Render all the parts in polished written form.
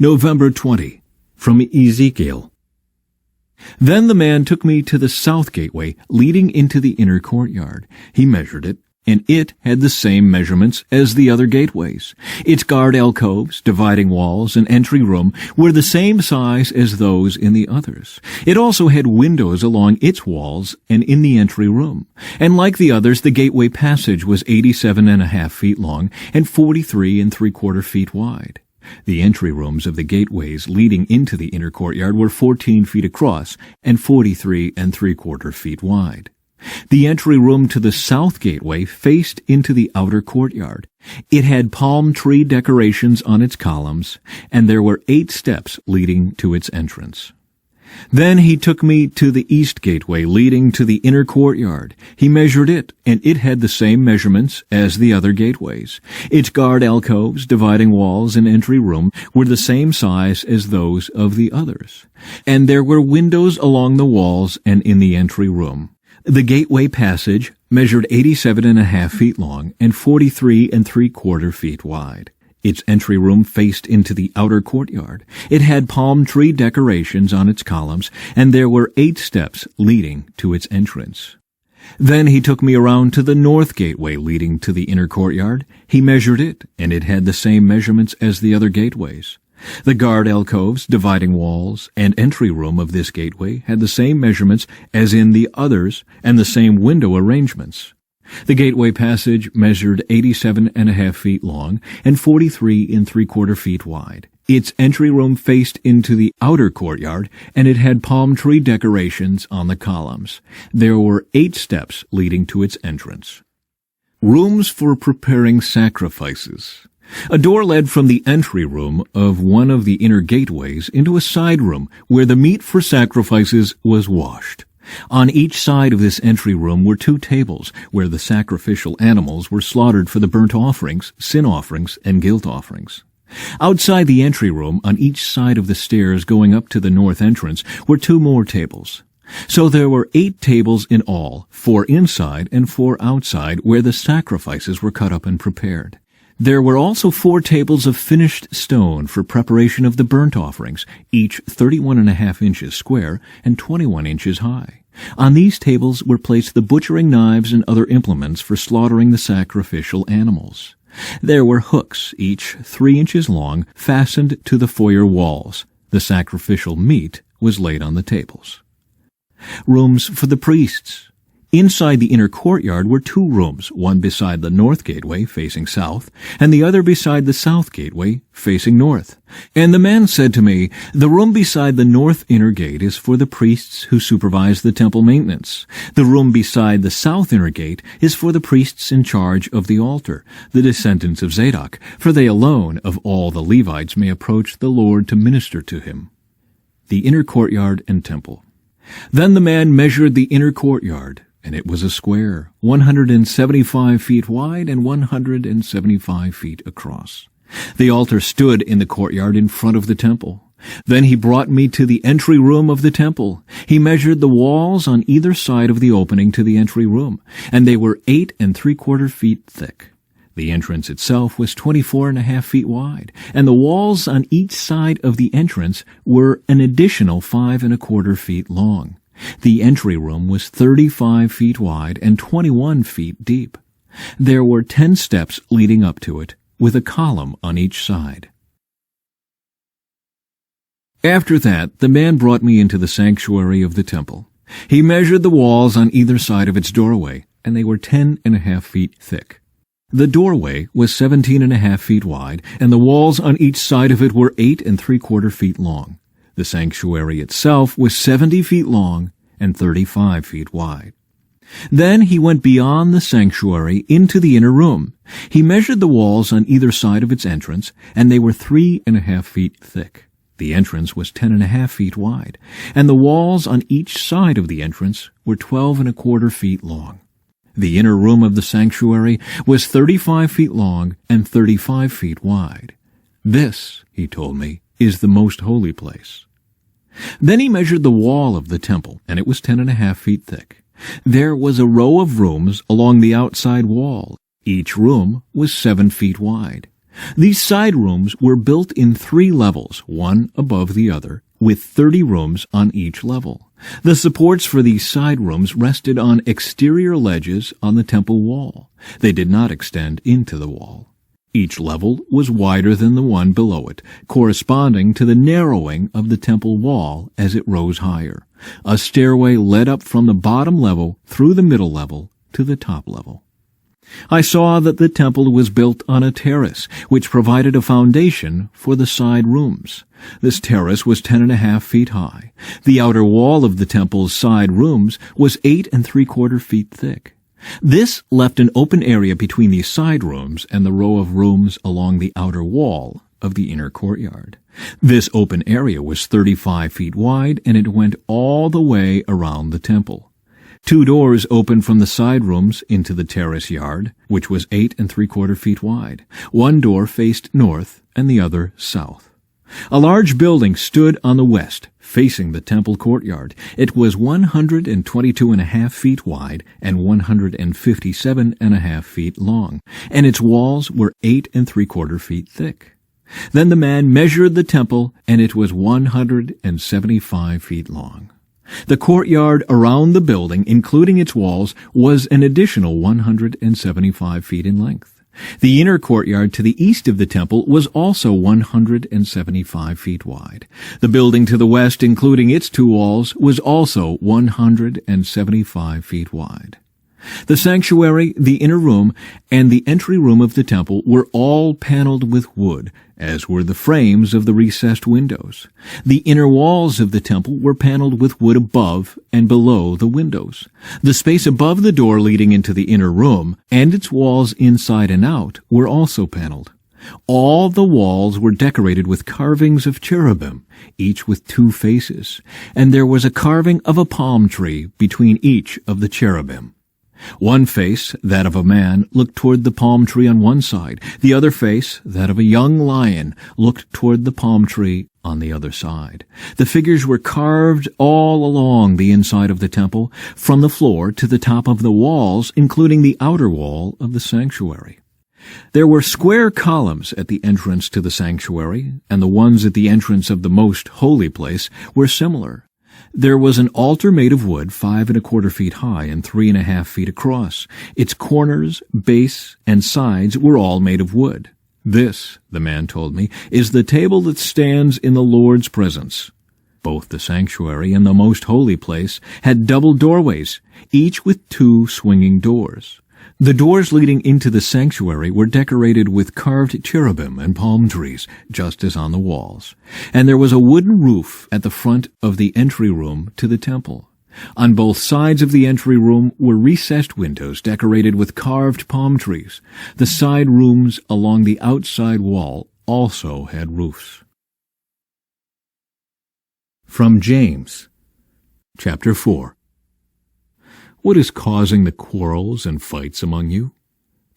November 20, from Ezekiel. Then the man took me to the south gateway leading into the inner courtyard. He measured it, and it had the same measurements as the other gateways. Its guard alcoves, dividing walls, and entry room were the same size as those in the others. It also had windows along its walls and in the entry room. And like the others, the gateway passage was 87.5 feet long and 43.75 feet wide. The entry rooms of the gateways leading into the inner courtyard were 14 feet across and 43.75 feet wide. The entry room to the south gateway faced into the outer courtyard. It had palm tree decorations on its columns, and there were 8 steps leading to its entrance. Then he took me to the east gateway leading to the inner courtyard. He measured it, and it had the same measurements as the other gateways. Its guard alcoves, dividing walls, and entry room were the same size as those of the others. And there were windows along the walls and in the entry room. The gateway passage measured 87.5 feet long and 43.75 feet wide. Its entry room faced into the outer courtyard. It had palm tree decorations on its columns, and there were 8 steps leading to its entrance. Then he took me around to the north gateway leading to the inner courtyard. He measured it, and it had the same measurements as the other gateways. The guard alcoves, dividing walls, and entry room of this gateway had the same measurements as in the others, and the same window arrangements. The gateway passage measured 87.5 feet long and 43.75 feet wide. Its entry room faced into the outer courtyard, and it had palm tree decorations on the columns. There were 8 steps leading to its entrance. Rooms for preparing sacrifices. A door led from the entry room of one of the inner gateways into a side room where the meat for sacrifices was washed. On each side of this entry room were 2 tables where the sacrificial animals were slaughtered for the burnt offerings, sin offerings, and guilt offerings. Outside the entry room, on each side of the stairs going up to the north entrance, were 2 more tables. So there were 8 tables in all, 4 inside and 4 outside, where the sacrifices were cut up and prepared. There were also 4 tables of finished stone for preparation of the burnt offerings, each 31.5 inches square and 21 inches high. On these tables were placed the butchering knives and other implements for slaughtering the sacrificial animals. There were hooks, each 3 inches long, fastened to the foyer walls. The sacrificial meat was laid on the tables. Rooms for the priests. Inside the inner courtyard were 2 rooms, one beside the north gateway facing south, and the other beside the south gateway facing north. And the man said to me, "The room beside the north inner gate is for the priests who supervise the temple maintenance. The room beside the south inner gate is for the priests in charge of the altar, the descendants of Zadok, for they alone of all the Levites may approach the Lord to minister to him." The inner courtyard and temple. Then the man measured the inner courtyard, and it was a square, 175 feet wide and 175 feet across. The altar stood in the courtyard in front of the temple. Then he brought me to the entry room of the temple. He measured the walls on either side of the opening to the entry room, and they were 8.75 feet thick. The entrance itself was 24.5 feet wide, and the walls on each side of the entrance were an additional 5.25 feet long. The entry room was 35 feet wide and 21 feet deep. There were 10 steps leading up to it, with a column on each side. After that, the man brought me into the sanctuary of the temple. He measured the walls on either side of its doorway, and they were 10.5 feet thick. The doorway was 17.5 feet wide, and the walls on each side of it were 8.75 feet long. The sanctuary itself was 70 feet long and 35 feet wide. Then he went beyond the sanctuary into the inner room. He measured the walls on either side of its entrance, and they were 3.5 feet thick. The entrance was 10.5 feet wide, and the walls on each side of the entrance were 12.25 feet long. The inner room of the sanctuary was 35 feet long and 35 feet wide. This, he told me, is the most holy place. Then he measured the wall of the temple, and it was 10.5 feet thick. There was a row of rooms along the outside wall. Each room was 7 feet wide. These side rooms were built in 3 levels, one above the other, with 30 rooms on each level. The supports for these side rooms rested on exterior ledges on the temple wall. They did not extend into the wall. Each level was wider than the one below it, corresponding to the narrowing of the temple wall as it rose higher. A stairway led up from the bottom level through the middle level to the top level. I saw that the temple was built on a terrace, which provided a foundation for the side rooms. This terrace was 10.5 feet high. The outer wall of the temple's side rooms was 8 3/4 feet thick. This left an open area between these side rooms and the row of rooms along the outer wall of the inner courtyard. This open area was 35 feet wide, and it went all the way around the temple. 2 doors opened from the side rooms into the terrace yard, which was 8 3/4 feet wide. One door faced north and the other south. A large building stood on the west, facing the temple courtyard. It was 122.5 feet wide and 157.5 feet long, and its walls were 8 3/4 feet thick. Then the man measured the temple, and it was 175 feet long. The courtyard around the building, including its walls, was an additional 175 feet in length. The inner courtyard to the east of the temple was also 175 feet wide. The building to the west, including its 2 walls, was also 175 feet wide. The sanctuary, the inner room, and the entry room of the temple were all paneled with wood, as were the frames of the recessed windows. The inner walls of the temple were paneled with wood above and below the windows. The space above the door leading into the inner room, and its walls inside and out, were also paneled. All the walls were decorated with carvings of cherubim, each with 2 faces, and there was a carving of a palm tree between each of the cherubim. One face, that of a man, looked toward the palm tree on one side. The other face, that of a young lion, looked toward the palm tree on the other side. The figures were carved all along the inside of the temple, from the floor to the top of the walls, including the outer wall of the sanctuary. There were square columns at the entrance to the sanctuary, and the ones at the entrance of the most holy place were similar. There was an altar made of wood 5 1/4 feet high and 3.5 feet across. Its corners, base, and sides were all made of wood. This, the man told me, is the table that stands in the Lord's presence. Both the sanctuary and the most holy place had double doorways, each with 2 swinging doors. The doors leading into the sanctuary were decorated with carved cherubim and palm trees, just as on the walls. And there was a wooden roof at the front of the entry room to the temple. On both sides of the entry room were recessed windows decorated with carved palm trees. The side rooms along the outside wall also had roofs. From James, chapter 4. What is causing the quarrels and fights among you?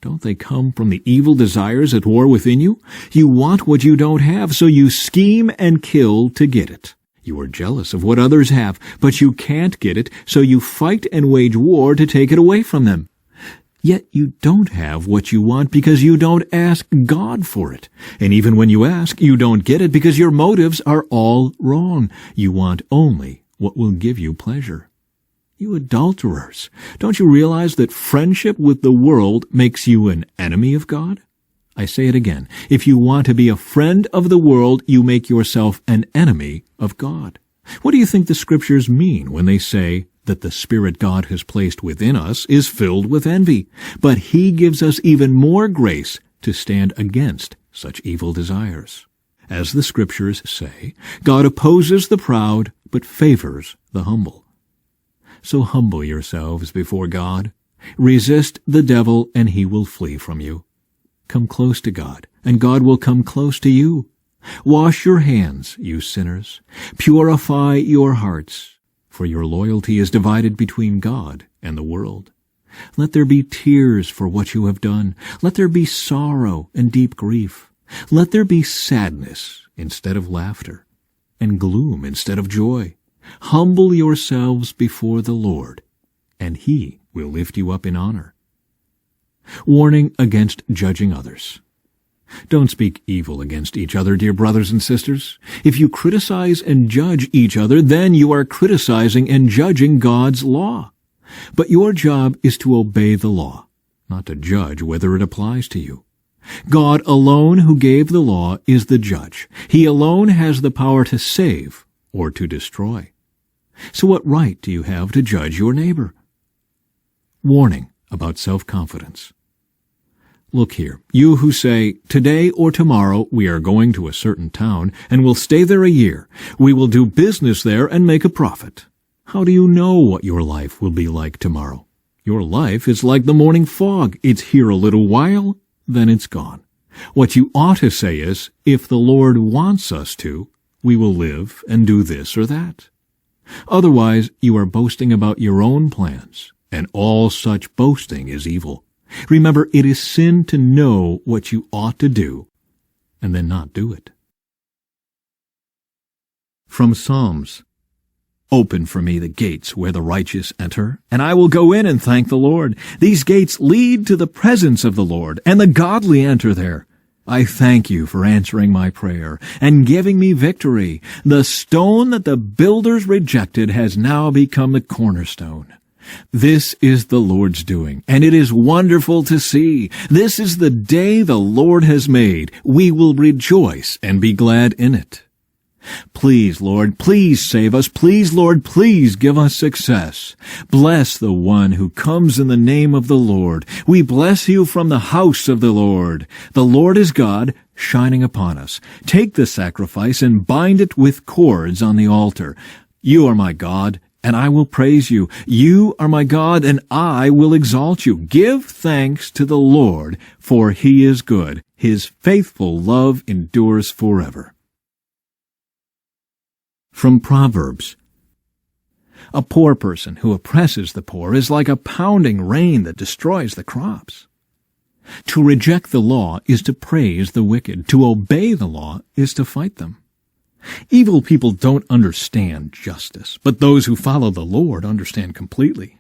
Don't they come from the evil desires at war within you? You want what you don't have, so you scheme and kill to get it. You are jealous of what others have, but you can't get it, so you fight and wage war to take it away from them. Yet you don't have what you want because you don't ask God for it. And even when you ask, you don't get it because your motives are all wrong. You want only what will give you pleasure. You adulterers, don't you realize that friendship with the world makes you an enemy of God? I say it again. If you want to be a friend of the world, you make yourself an enemy of God. What do you think the Scriptures mean when they say that the Spirit God has placed within us is filled with envy, but He gives us even more grace to stand against such evil desires? As the Scriptures say, God opposes the proud, but favors the humble. So humble yourselves before God. Resist the devil, and he will flee from you. Come close to God, and God will come close to you. Wash your hands, you sinners. Purify your hearts, for your loyalty is divided between God and the world. Let there be tears for what you have done. Let there be sorrow and deep grief. Let there be sadness instead of laughter, and gloom instead of joy. Humble yourselves before the Lord, and He will lift you up in honor. Warning against judging others. Don't speak evil against each other, dear brothers and sisters. If you criticize and judge each other, then you are criticizing and judging God's law. But your job is to obey the law, not to judge whether it applies to you. God alone, who gave the law, is the judge. He alone has the power to save or to destroy. So what right do you have to judge your neighbor? Warning about self-confidence. Look here, you who say, today or tomorrow we are going to a certain town and will stay there a year. We will do business there and make a profit. How do you know what your life will be like tomorrow? Your life is like the morning fog. It's here a little while, then it's gone. What you ought to say is, if the Lord wants us to, we will live and do this or that. Otherwise, you are boasting about your own plans, and all such boasting is evil. Remember, it is sin to know what you ought to do and then not do it. From Psalms. Open for me the gates where the righteous enter, and I will go in and thank the Lord. These gates lead to the presence of the Lord, and the godly enter there. I thank you for answering my prayer and giving me victory. The stone that the builders rejected has now become the cornerstone. This is the Lord's doing, and it is wonderful to see. This is the day the Lord has made. We will rejoice and be glad in it. Please, Lord, please save us. Please, Lord, please give us success. Bless the one who comes in the name of the Lord. We bless you from the house of the Lord. The Lord is God, shining upon us. Take the sacrifice and bind it with cords on the altar. You are my God, and I will praise you. You are my God, and I will exalt you. Give thanks to the Lord, for he is good. His faithful love endures forever. From Proverbs. A poor person who oppresses the poor is like a pounding rain that destroys the crops. To reject the law is to praise the wicked. To obey the law is to fight them. Evil people don't understand justice, but those who follow the Lord understand completely.